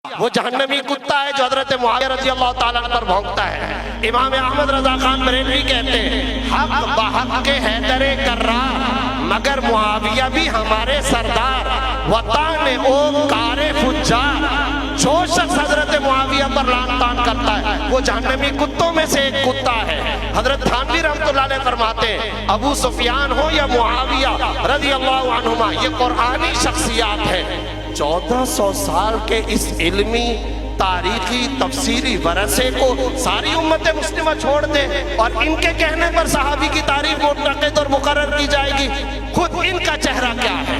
वो जहन्नमी कुत्ता है जो हजरत मुआविया रज़ी अल्लाह ताला पर भौंकता है। इमाम अहमद रजा खान बरेलवी कहते हैं हक बहक के हैदरे कर्रार मगर मुआविया भी हमारे सरदार वतान ओ कारे फुज्जार। जो शख्स हजरत मुआविया पर लान तान करता है वो जहन्नमी कुत्तों में से एक कुत्ता है। हजरत थानवी रहमतुल्लाह अलैह फरमाते हैं अबू सुफियान हो या मुआविया रज़ी अल्लाह अन्हुमा ये कुरानी शख्सियात है। 1400 साल के इस इल्मी तारीखी तफसीरी वरसे को सारी उम्मत मुस्लिमा छोड़ दे और इनके कहने पर सहाबी की तारीफ मुतक़िद और मुकर्रर की जाएगी। खुद इनका चेहरा क्या है?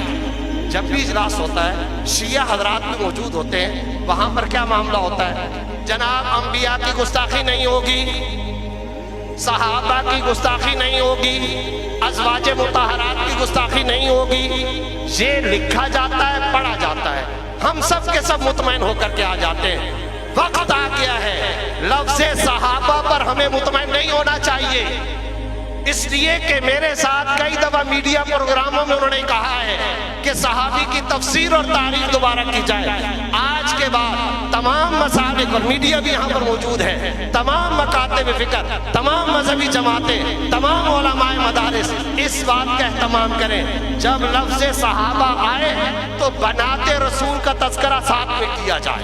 जब भी इजलास होता है शिया हजरात भी मौजूद होते हैं, वहां पर क्या मामला होता है? जनाब अंबिया की गुस्ताखी नहीं होगी, सहाबा की गुस्ताखी नहीं होगी, अज़वाजे मुताहरात की गुस्ताखी नहीं होगी। ये लिखा जाता है, पढ़ा जाता है, हम सब के सब मुतमईन होकर के आ जाते हैं। वक्त आ गया है लफ्ज़े सहाबा पर हमें मुतमईन नहीं होना चाहिए, इसलिए कि मेरे साथ कई दफा मीडिया प्रोग्रामों में उन्होंने कहा है कि सहाबी की तफसीर और तारीख दोबारा की जाए। आज के बाद तमाम मसालिक और मीडिया भी यहाँ पर मौजूद है, तमाम मकाते में फिक्र, तमाम मजहबी जमातें, तमाम उलमाए मदारिस इस बात का एहतमाम करें जब लफ्ज़ सहाबा आए तो बनाते रसूल का तज़किरा साथ में किया जाए,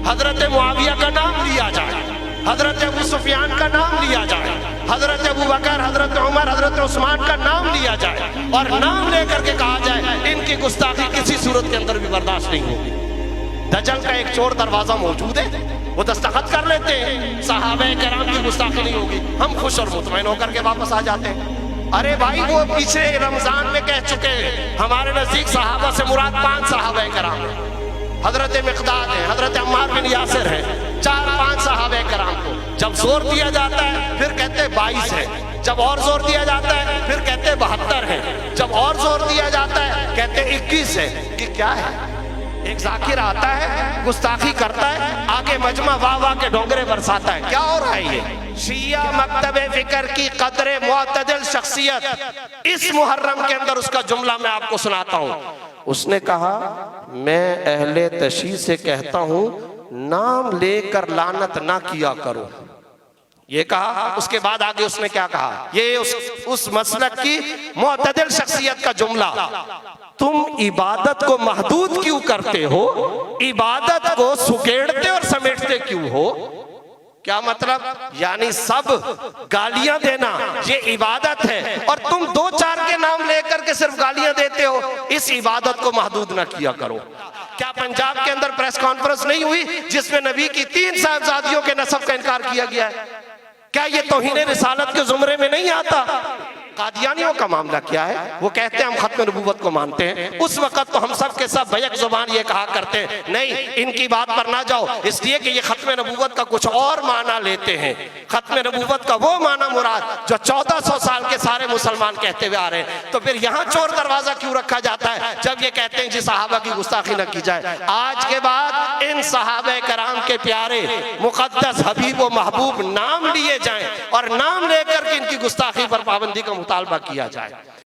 हजरत मुआविया का नाम लिया जाए, हजरत अबू सुफियान का नाम लिया जाए, हजरत अबू बकर, हजरत उमर, हजरत उस्मान का नाम लिया जाए और नाम लेकर के कहा जाए इनकी गुस्ताखी किसी सूरत के अंदर भी बर्दाश्त नहीं होगी। दजल का एक चोर दरवाजा मौजूद है, वो दस्तखत कर लेते हैं सहाबे किराम की गुस्ताखी नहीं होगी, हम खुश और मुतमईन होकर के वापस आ जाते हैं। अरे भाई वो पीछे रमजान में कह चुके हैं हमारे नजदीक सहाबा से मुराद 5 सहाबे किराम है, हजरत मिक़दाद है, हजरत अम्मार बिन यासिर है, 4-5 सहाबे किराम को जब जोर दिया जाता है फिर कहते 22 है, जब और जोर दिया जाता है फिर कहते 72 है, जब और जोर दिया जाता है कहते 21 है। कि क्या है? एक जाकिर आता है गुस्ताखी करता है, आगे मजमा वाह वाह के डोंगरे बरसाता है। क्या हो रहा है ये? शिया मकतबे फिक्र की कदरे मुअतदिल शख्सियत, इस मुहर्रम के अंदर उसका जुमला मैं आपको सुनाता हूँ। उसने कहा मैं अहले तशी से कहता हूँ नाम लेकर लानत ना किया करो, ये कहा। उसके बाद आगे उसने क्या कहा? ये उस मसलक की मुअतदिल शख्सियत का जुमला, तुम इबादत को महदूद क्यों करते हो, इबादत को सुकेड़ते और समेटते क्यों हो? क्या मतलब? यानी सब गालियां देना ये इबादत है और तुम 2-4 के नाम लेकर के सिर्फ गालियां देते हो, इस इबादत को महदूद ना किया करो। क्या पंजाब के अंदर प्रेस कॉन्फ्रेंस नहीं हुई जिसमें नबी की 3 साहबजादियों के नसब का इनकार किया गया है? क्या ये तौहीन रिसालत के जुमरे में नहीं आता? कादियानियों का मामला क्या है? वो कहते हैं हम खत्म नबूवत को मानते हैं। उस वक्त तो हम सब के सब बैक जुबान ये कहा करते हैं नहीं इनकी बात पर ना जाओ, इसलिए कि ये खत्म नबूवत का कुछ और माना लेते हैं। खत्म नबूवत का वो माना मुराद जो 1400 साल के सारे मुसलमान कहते हुए आ रहे हैं। तो फिर यहाँ चोर दरवाजा क्यों रखा जाता है जब ये कहते हैं जी सहाबा की गुस्ताखी न की जाए? आज के बाद इन सहाबे कराम के प्यारे मुकद्दस हबीब व महबूब नाम लिए जाएं और नाम लेकर के इनकी गुस्ताखी पर पाबंदी का मुतालबा किया जाए।